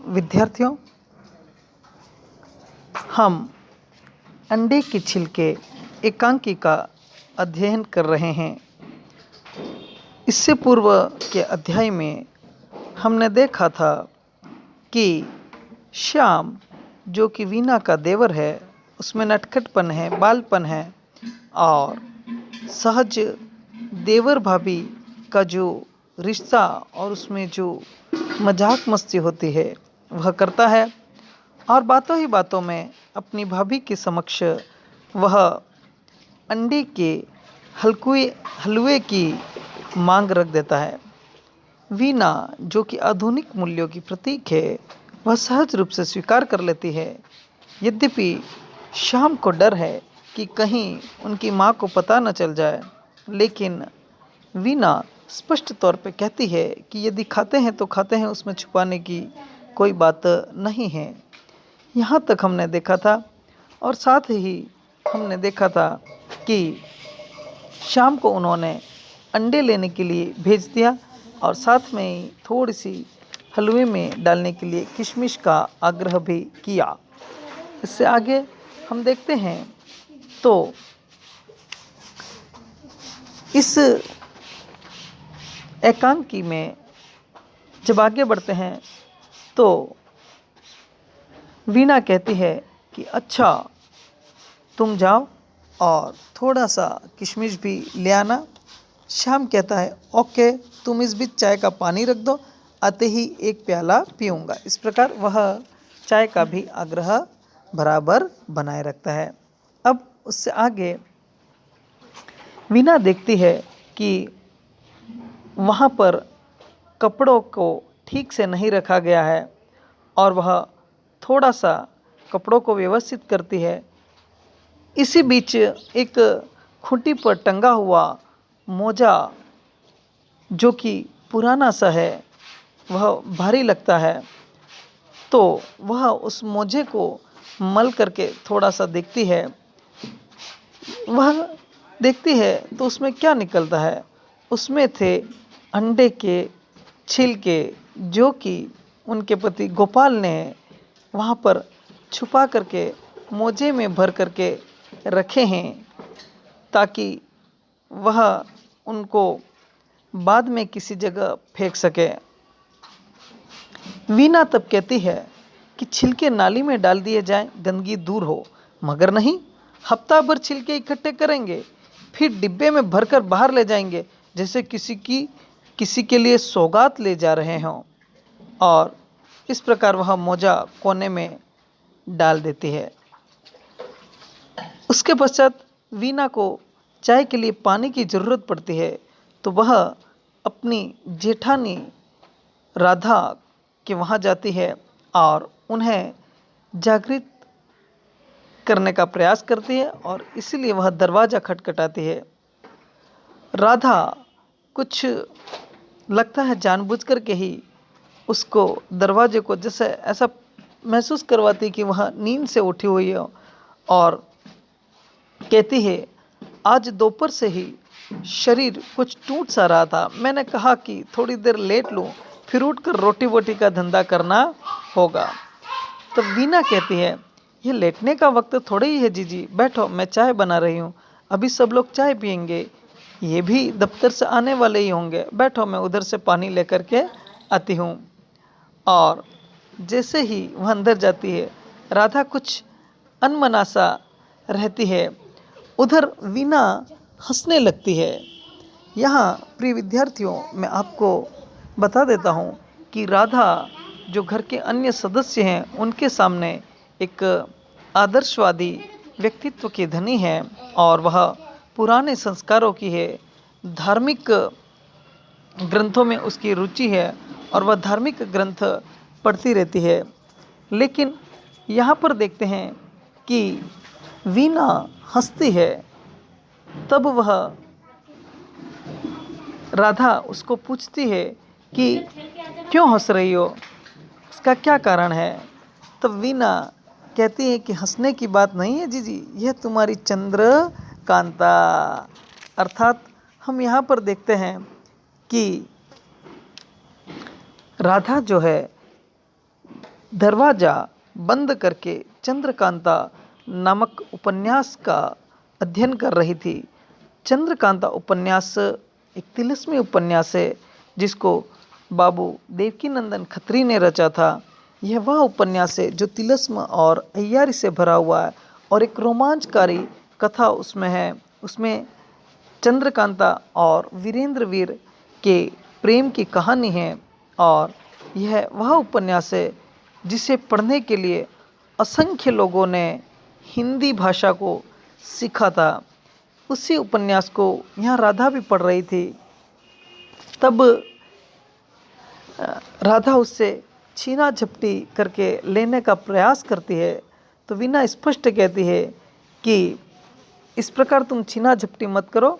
विद्यार्थियों, हम अंडे के छिलके एकांकी का अध्ययन कर रहे हैं। इससे पूर्व के अध्याय में हमने देखा था कि श्याम जो कि वीना का देवर है, उसमें नटखटपन है, बालपन है और सहज देवर भाभी का जो रिश्ता और उसमें जो मजाक मस्ती होती है वह करता है और बातों ही बातों में अपनी भाभी के समक्ष वह अंडे के हलवे की मांग रख देता है। वीना जो कि आधुनिक मूल्यों की प्रतीक है, वह सहज रूप से स्वीकार कर लेती है। यद्यपि श्याम को डर है कि कहीं उनकी माँ को पता न चल जाए, लेकिन वीना स्पष्ट तौर पे कहती है कि यदि खाते हैं तो खाते हैं, उसमें छुपाने की कोई बात नहीं है। यहाँ तक हमने देखा था और साथ ही हमने देखा था कि शाम को उन्होंने अंडे लेने के लिए भेज दिया और साथ में ही थोड़ी सी हलवे में डालने के लिए किशमिश का आग्रह भी किया। इससे आगे हम देखते हैं तो इस एकांकी में जब आगे बढ़ते हैं तो वीना कहती है कि अच्छा, तुम जाओ और थोड़ा सा किशमिश भी ले आना। श्याम कहता है ओके, तुम इस बीच चाय का पानी रख दो, आते ही एक प्याला पीऊँगा। इस प्रकार वह चाय का भी आग्रह बराबर बनाए रखता है। अब उससे आगे वीना देखती है कि वहाँ पर कपड़ों को ठीक से नहीं रखा गया है और वह थोड़ा सा कपड़ों को व्यवस्थित करती है। इसी बीच एक खूंटी पर टंगा हुआ मोजा जो कि पुराना सा है, वह भारी लगता है, तो वह उस मोजे को मल करके थोड़ा सा देखती है। वह देखती है तो उसमें क्या निकलता है, उसमें थे अंडे के छिलके जो कि उनके पति गोपाल ने वहाँ पर छुपा करके मोजे में भर करके रखे हैं ताकि वह उनको बाद में किसी जगह फेंक सके। वीना तब कहती है कि छिलके नाली में डाल दिए जाएं, गंदगी दूर हो, मगर नहीं, हफ्ता भर छिलके इकट्ठे करेंगे, फिर डिब्बे में भरकर बाहर ले जाएंगे जैसे किसी के लिए सौगात ले जा रहे हों। और इस प्रकार वह मोजा कोने में डाल देती है। उसके पश्चात वीना को चाय के लिए पानी की ज़रूरत पड़ती है, तो वह अपनी जेठानी राधा के वहाँ जाती है और उन्हें जागृत करने का प्रयास करती है और इसीलिए वह दरवाज़ा खटखटाती है। राधा कुछ लगता है जानबूझ कर के ही उसको दरवाजे को जैसे ऐसा महसूस करवाती कि वह नींद से उठी हुई है और कहती है आज दोपहर से ही शरीर कुछ टूट सा रहा था, मैंने कहा कि थोड़ी देर लेट लूं, फिर उठकर रोटी वोटी का धंधा करना होगा। तो वीना कहती है ये लेटने का वक्त थोड़ा ही है जीजी, बैठो, मैं चाय बना रही हूँ, अभी सब लोग चाय पियेंगे, ये भी दफ्तर से आने वाले ही होंगे, बैठो, मैं उधर से पानी लेकर के आती हूँ। और जैसे ही वह अंदर जाती है, राधा कुछ अनमना सा रहती है, उधर वीना हंसने लगती है। यहाँ प्रिय विद्यार्थियों, मैं आपको बता देता हूँ कि राधा जो घर के अन्य सदस्य हैं उनके सामने एक आदर्शवादी व्यक्तित्व की धनी है और वह पुराने संस्कारों की है, धार्मिक ग्रंथों में उसकी रुचि है और वह धार्मिक ग्रंथ पढ़ती रहती है। लेकिन यहाँ पर देखते हैं कि वीना हंसती है, तब वह राधा उसको पूछती है कि क्यों हंस रही हो, इसका क्या कारण है। तब वीना कहती है कि हंसने की बात नहीं है जीजी, यह तुम्हारी चंद्रकांता। अर्थात हम यहाँ पर देखते हैं कि राधा जो है दरवाज़ा बंद करके चंद्रकांता नामक उपन्यास का अध्ययन कर रही थी। चंद्रकांता उपन्यास एक तिलिस्मी उपन्यास है जिसको बाबू देवकीनंदन खत्री ने रचा था। यह वह उपन्यास है जो तिलिस्म और अय्यारी से भरा हुआ है और एक रोमांचकारी कथा उसमें है। उसमें चंद्रकांता और वीरेंद्र वीर के प्रेम की कहानी है और यह वह उपन्यास है जिसे पढ़ने के लिए असंख्य लोगों ने हिंदी भाषा को सीखा था। उसी उपन्यास को यहाँ राधा भी पढ़ रही थी। तब राधा उससे छीना झपटी करके लेने का प्रयास करती है तो वीना स्पष्ट कहती है कि इस प्रकार तुम छीना झपटी मत करो,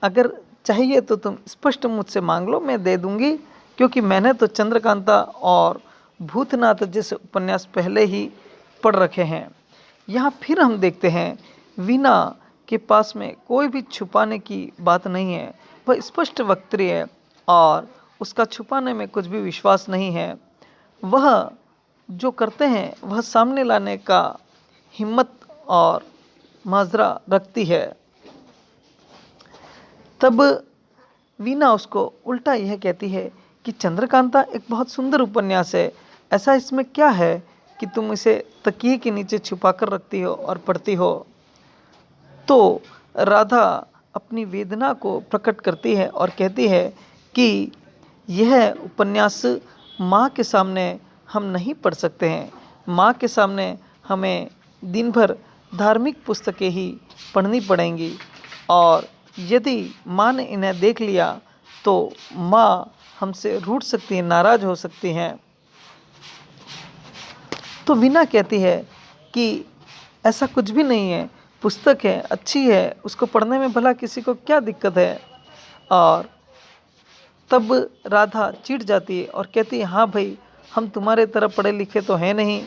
अगर चाहिए तो तुम स्पष्ट मुझसे मांग लो, मैं दे दूंगी, क्योंकि मैंने तो चंद्रकांता और भूतनाथ जैसे उपन्यास पहले ही पढ़ रखे हैं। यहाँ फिर हम देखते हैं वीना के पास में कोई भी छुपाने की बात नहीं है, वह स्पष्ट वक्तृ है और उसका छुपाने में कुछ भी विश्वास नहीं है। वह जो करते हैं वह सामने लाने का हिम्मत और माजरा रखती है। तब वीना उसको उल्टा यह कहती है कि चंद्रकांता एक बहुत सुंदर उपन्यास है, ऐसा इसमें क्या है कि तुम इसे तकिए के नीचे छुपा कर रखती हो और पढ़ती हो। तो राधा अपनी वेदना को प्रकट करती है और कहती है कि यह उपन्यास माँ के सामने हम नहीं पढ़ सकते हैं। माँ के सामने हमें दिन भर धार्मिक पुस्तकें ही पढ़नी पड़ेंगी और यदि माँ ने इन्हें देख लिया तो माँ हमसे रूठ सकती है, नाराज हो सकती हैं। तो वीना कहती है कि ऐसा कुछ भी नहीं है, पुस्तक है, अच्छी है, उसको पढ़ने में भला किसी को क्या दिक्कत है। और तब राधा चिढ़ जाती है और कहती है हाँ भाई, हम तुम्हारे तरह पढ़े लिखे तो हैं नहीं।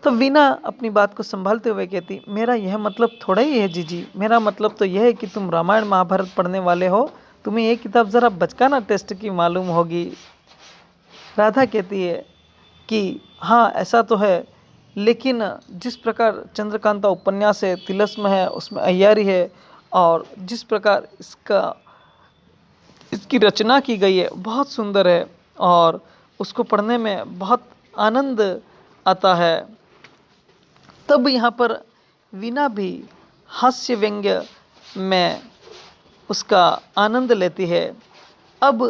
तो वीना अपनी बात को संभालते हुए कहती मेरा यह मतलब थोड़ा ही है जीजी, मेरा मतलब तो यह है कि तुम रामायण महाभारत पढ़ने वाले हो, तुम्हें ये किताब ज़रा बचकाना टेस्ट की मालूम होगी। राधा कहती है कि हाँ ऐसा तो है, लेकिन जिस प्रकार चंद्रकांता उपन्यास है, तिलस्म है, उसमें अय्यारी है और जिस प्रकार इसकी रचना की गई है बहुत सुंदर है और उसको पढ़ने में बहुत आनंद आता है। तब यहाँ पर वीना भी हास्य व्यंग्य में उसका आनंद लेती है। अब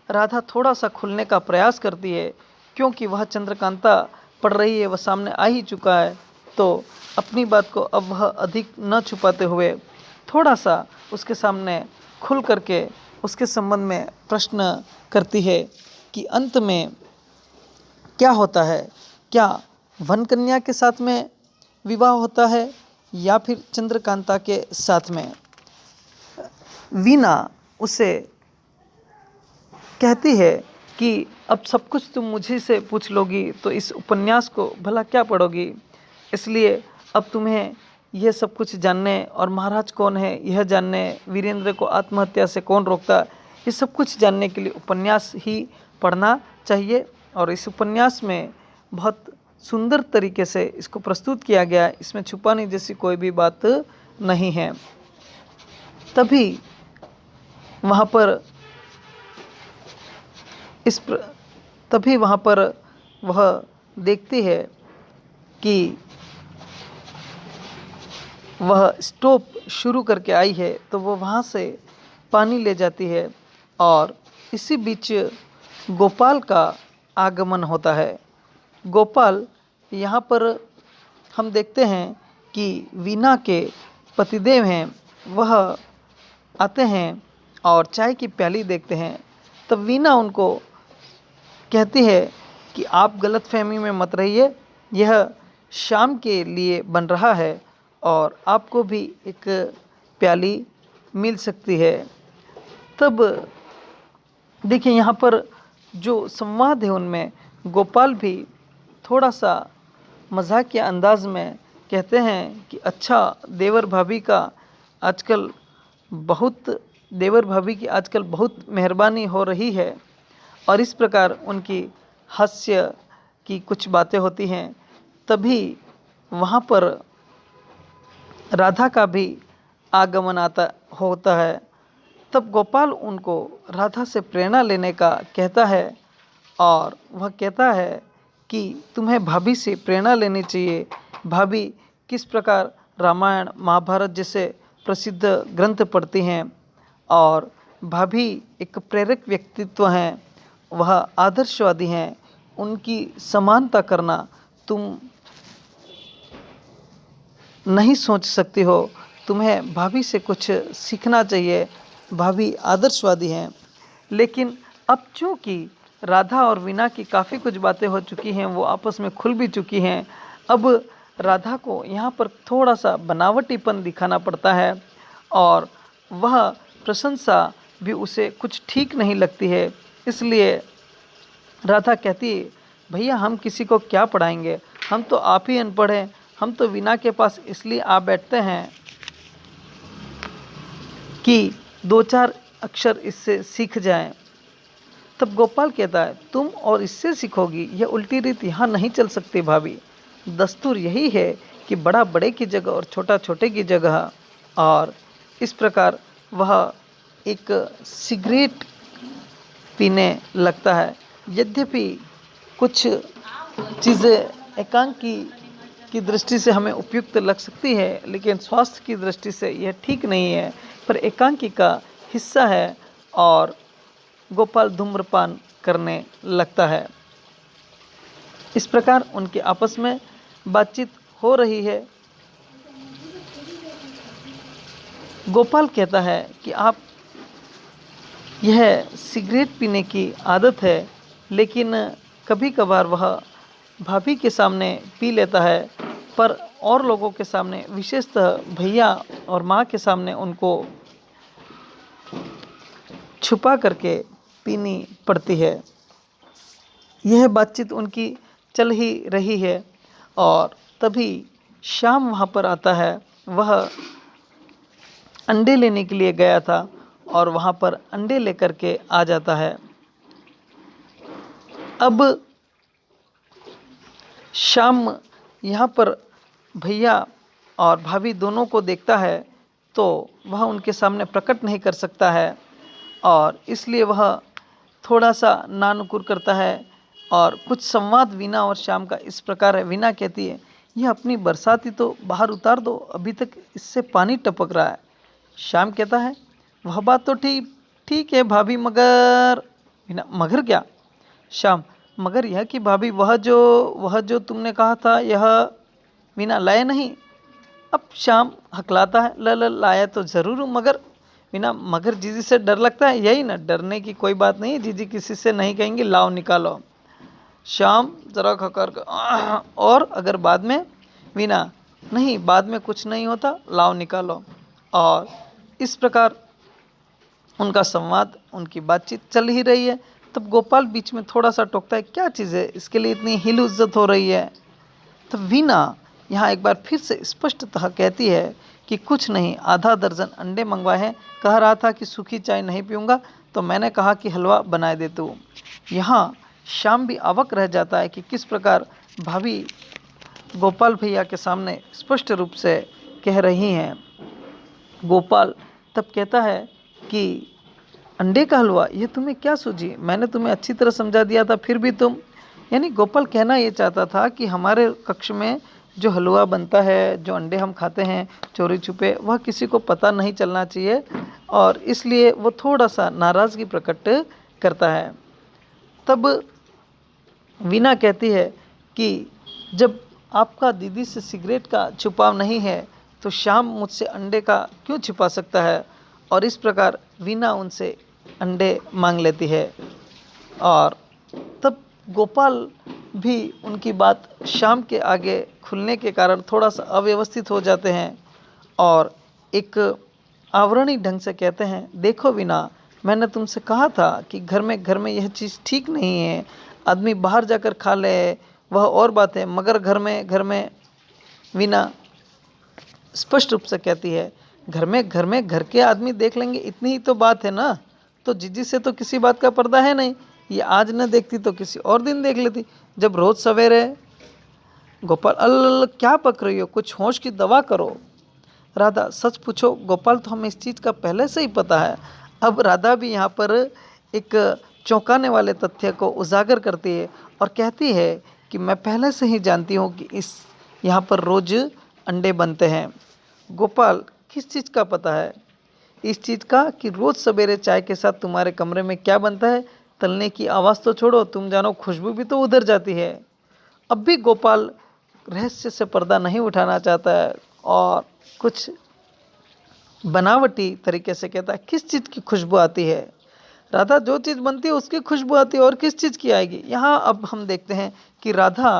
राधा थोड़ा सा खुलने का प्रयास करती है क्योंकि वह चंद्रकांता पढ़ रही है, वह सामने आ ही चुका है, तो अपनी बात को अब वह अधिक न छुपाते हुए थोड़ा सा उसके सामने खुल करके उसके संबंध में प्रश्न करती है कि अंत में क्या होता है, क्या वन कन्या के साथ में विवाह होता है या फिर चंद्रकांता के साथ में। वीना उसे कहती है कि अब सब कुछ तुम मुझे से पूछ लोगी तो इस उपन्यास को भला क्या पढ़ोगी, इसलिए अब तुम्हें यह सब कुछ जानने और महाराज कौन है यह जानने, वीरेंद्र को आत्महत्या से कौन रोकता, ये सब कुछ जानने के लिए उपन्यास ही पढ़ना चाहिए। और इस उपन्यास में बहुत सुंदर तरीके से इसको प्रस्तुत किया गया है, इसमें छुपाने जैसी कोई भी बात नहीं है। तभी वहाँ पर वह देखती है कि वह स्टोव शुरू करके आई है, तो वो वहाँ से पानी ले जाती है और इसी बीच गोपाल का आगमन होता है। गोपाल यहाँ पर हम देखते हैं कि वीना के पतिदेव हैं, वह आते हैं और चाय की प्याली देखते हैं। तब वीना उनको कहती है कि आप गलतफहमी में मत रहिए, यह शाम के लिए बन रहा है और आपको भी एक प्याली मिल सकती है। तब देखिए यहाँ पर जो संवाद है उनमें गोपाल भी थोड़ा सा मजाकिया अंदाज में कहते हैं कि अच्छा देवर भाभी की आजकल बहुत मेहरबानी हो रही है और इस प्रकार उनकी हास्य की कुछ बातें होती हैं। तभी वहाँ पर राधा का भी आगमन आता होता है। तब गोपाल उनको राधा से प्रेरणा लेने का कहता है और वह कहता है कि तुम्हें भाभी से प्रेरणा लेनी चाहिए। भाभी किस प्रकार रामायण महाभारत जैसे प्रसिद्ध ग्रंथ पढ़ती हैं और भाभी एक प्रेरक व्यक्तित्व हैं, वह आदर्शवादी हैं। उनकी समानता करना तुम नहीं सोच सकती हो, तुम्हें भाभी से कुछ सीखना चाहिए। भाभी आदर्शवादी हैं। लेकिन अब चूँकि राधा और वीना की काफ़ी कुछ बातें हो चुकी हैं, वो आपस में खुल भी चुकी हैं। अब राधा को यहाँ पर थोड़ा सा बनावटीपन दिखाना पड़ता है और वह प्रशंसा भी उसे कुछ ठीक नहीं लगती है। इसलिए राधा कहती है, भैया हम किसी को क्या पढ़ाएंगे, हम तो आप ही अनपढ़ हैं, हम तो वीना के पास इसलिए आ बैठते हैं कि दो चार अक्षर इससे सीख जाएं। तब गोपाल कहता है, तुम और इससे सीखोगी, यह उल्टी रीत यहाँ नहीं चल सकती भाभी। दस्तूर यही है कि बड़ा बड़े की जगह और छोटा छोटे की जगह। और इस प्रकार वह एक सिगरेट पीने लगता है। यद्यपि कुछ चीज़ें एकांकी की दृष्टि से हमें उपयुक्त लग सकती है, लेकिन स्वास्थ्य की दृष्टि से यह ठीक नहीं है, पर एकांकी का हिस्सा है। और गोपाल धूम्रपान करने लगता है। इस प्रकार उनके आपस में बातचीत हो रही है। गोपाल कहता है कि आप यह सिगरेट पीने की आदत है, लेकिन कभी कभार वह भाभी के सामने पी लेता है, पर और लोगों के सामने, विशेषतः भैया और माँ के सामने उनको छुपा करके पीनी पड़ती है। यह बातचीत उनकी चल ही रही है और तभी श्याम वहाँ पर आता है। वह अंडे लेने के लिए गया था और वहाँ पर अंडे लेकर के आ जाता है। अब श्याम यहाँ पर भैया और भाभी दोनों को देखता है तो वह उनके सामने प्रकट नहीं कर सकता है और इसलिए वह थोड़ा सा नानुकुर करता है। और कुछ संवाद वीना और श्याम का इस प्रकार है। वीना कहती है, यह अपनी बरसाती तो बाहर उतार दो, अभी तक इससे पानी टपक रहा है। श्याम कहता है, वह बात तो ठीक ठीक है भाभी, मगर वीना, मगर क्या? श्याम, मगर यह कि भाभी वह जो तुमने कहा था, यह वीना लाए नहीं। अब श्याम हकलाता है, ल लाया तो ज़रूर हूँ, मगर वीना, मगर जीजी से डर लगता है। यही ना, डरने की कोई बात नहीं, जीजी किसी से नहीं कहेंगे, लाओ निकालो। श्याम जरा खकर, और अगर बाद में? वीना, नहीं, बाद में कुछ नहीं होता, लाओ निकालो। और इस प्रकार उनका संवाद, उनकी बातचीत चल ही रही है। तब गोपाल बीच में थोड़ा सा टोकता है, क्या चीज़ है, इसके लिए इतनी हिल इज्जत हो रही है। तब वीना यहाँ एक बार फिर से स्पष्टतः कहती है कि कुछ नहीं, आधा दर्जन अंडे मंगवाए हैं, कह रहा था कि सूखी चाय नहीं पीऊँगा, तो मैंने कहा कि हलवा बनाए दे तू। यहाँ श्याम भी अवक रह जाता है कि किस प्रकार भाभी गोपाल भैया के सामने स्पष्ट रूप से कह रही हैं। गोपाल तब कहता है कि अंडे का हलवा, ये तुम्हें क्या सूझी? मैंने तुम्हें अच्छी तरह समझा दिया था, फिर भी तुम। यानी गोपाल कहना ये चाहता था कि हमारे कक्ष में जो हलवा बनता है, जो अंडे हम खाते हैं चोरी छुपे, वह किसी को पता नहीं चलना चाहिए और इसलिए वो थोड़ा सा नाराज़गी प्रकट करता है। तब वीना कहती है कि जब आपका दीदी से सिगरेट का छुपाव नहीं है तो श्याम मुझसे अंडे का क्यों छिपा सकता है। और इस प्रकार वीना उनसे अंडे मांग लेती है। और तब गोपाल भी उनकी बात श्याम के आगे खुलने के कारण थोड़ा सा अव्यवस्थित हो जाते हैं और एक आवरणी ढंग से कहते हैं, देखो वीना, मैंने तुमसे कहा था कि घर में यह चीज़ ठीक नहीं है। आदमी बाहर जाकर खा ले वह और बात है, मगर घर में वीना स्पष्ट रूप से कहती है, घर में घर के आदमी देख लेंगे, इतनी ही तो बात है ना, तो जीजी से तो किसी बात का पर्दा है नहीं। ये आज न देखती तो किसी और दिन देख लेती। जब रोज सवेरे गोपाल, अल्ल क्या पक रही हो, कुछ होश की दवा करो। राधा, सच पूछो गोपाल, तो हमें इस चीज़ का पहले से ही पता है। अब राधा भी यहाँ पर एक चौंकाने वाले तथ्य को उजागर करती है और कहती है कि मैं पहले से ही जानती हूँ कि इस यहाँ पर रोज अंडे बनते हैं। गोपाल, किस चीज़ का पता है? इस चीज़ का कि रोज सवेरे चाय के साथ तुम्हारे कमरे में क्या बनता है। तलने की आवाज़ तो छोड़ो, तुम जानो खुशबू भी तो उधर जाती है। अब भी गोपाल रहस्य से पर्दा नहीं उठाना चाहता है और कुछ बनावटी तरीके से कहता है, किस चीज़ की खुशबू आती है? राधा, जो चीज़ बनती है उसकी खुशबू आती है, और किस चीज़ की आएगी? यहाँ अब हम देखते हैं कि राधा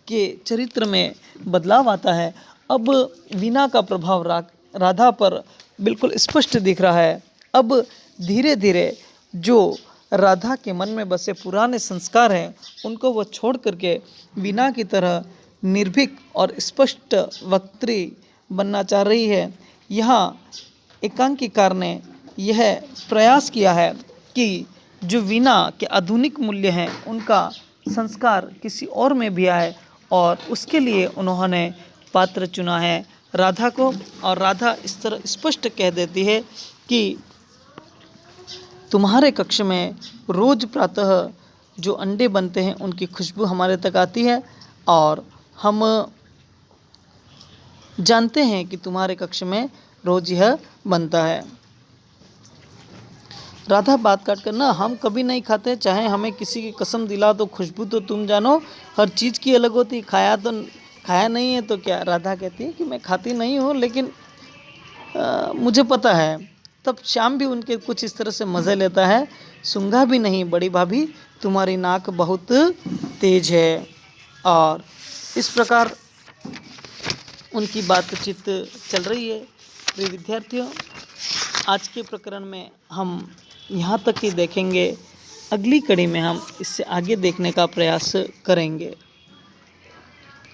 के चरित्र में बदलाव आता है। अब वीणा का प्रभाव राधा पर बिल्कुल स्पष्ट दिख रहा है। अब धीरे धीरे जो राधा के मन में बसे पुराने संस्कार हैं उनको वह छोड़ करके वीणा की तरह निर्भीक और स्पष्ट वक्त्री बनना चाह रही है। यहाँ एकांकीकार ने यह प्रयास किया है कि जो वीणा के आधुनिक मूल्य हैं उनका संस्कार किसी और में भी आए, और उसके लिए उन्होंने पात्र चुना है राधा को। और राधा इस तरह स्पष्ट कह देती है कि तुम्हारे कक्ष में रोज प्रातः जो अंडे बनते हैं उनकी खुशबू हमारे तक आती है, और हम जानते हैं कि तुम्हारे कक्ष में रोज यह बनता है। राधा बात काट कर, ना हम कभी नहीं खाते, चाहे हमें किसी की कसम दिला तो खुशबू तो तुम जानो हर चीज़ की अलग होती। खाया नहीं है तो क्या? राधा कहती है कि मैं खाती नहीं हूँ, लेकिन मुझे पता है। तब श्याम भी उनके कुछ इस तरह से मज़े लेता है। सूंघा भी नहीं बड़ी भाभी, तुम्हारी नाक बहुत तेज है। और इस प्रकार उनकी बातचीत चल रही है। प्रिय विद्यार्थियों, आज के प्रकरण में हम यहाँ तक ही देखेंगे। अगली कड़ी में हम इससे आगे देखने का प्रयास करेंगे।